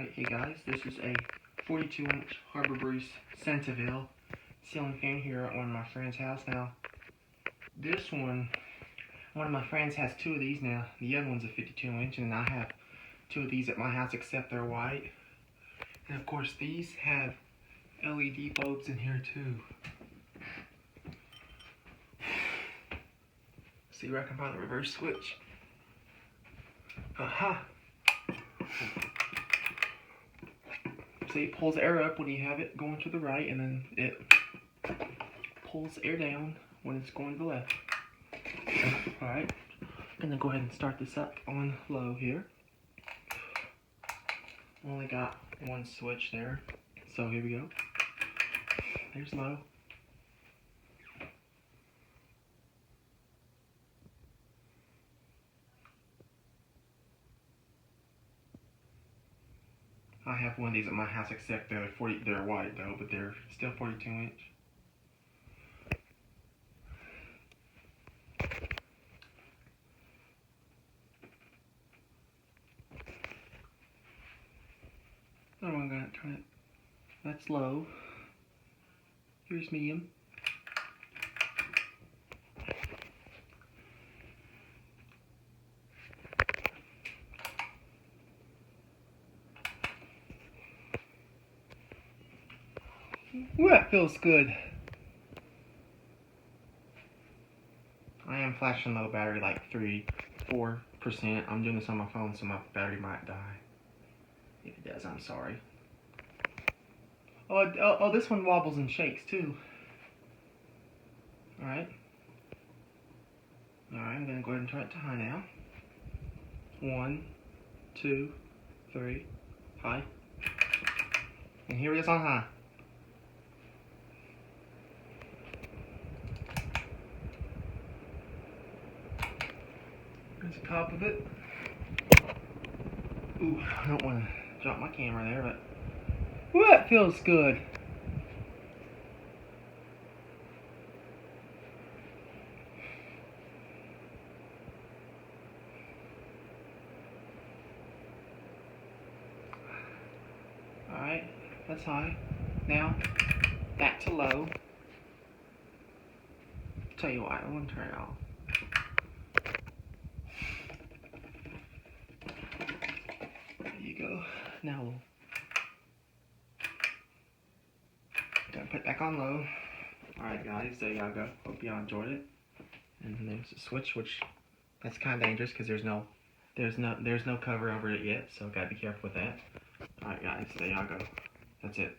Alright, hey guys, this is a 42-inch Harbor Breeze Centreville ceiling fan here at one of my friend's house. Now, this one of my friends has two of these now. The other one's a 52-inch, and I have two of these at my house, except they're white. And of course, these have LED bulbs in here too. See where I can find the reverse switch? Aha! See, it pulls air up when you have it going to the right, and then it pulls air down when it's going to the left. Alright, I'm gonna go ahead and start this up on low here. Only got one switch there, so here we go. There's low. I have one of these at my house, except they're white though, but they're still 42-inch. Oh, I'm gonna turn it. That's low. Here's medium. Ooh, that feels good. I am flashing low battery, like 3-4%. I'm doing this on my phone, so my battery might die. If it does, I'm sorry. Oh, this one wobbles and shakes too. Alright. Alright, I'm gonna go ahead and turn it to high now. 1, 2, 3, high. And here it is on high. There's the top of it. Ooh, I don't want to drop my camera there, but ooh, that feels good. Alright, that's high. Now, back to low. Tell you what, I'm going to turn it off. There you go. Now we'll put it back on low. Alright guys, there y'all go. Hope y'all enjoyed it. And there's a switch, which that's kind of dangerous because there's no cover over it yet, so gotta be careful with that. Alright guys, there y'all go. That's it.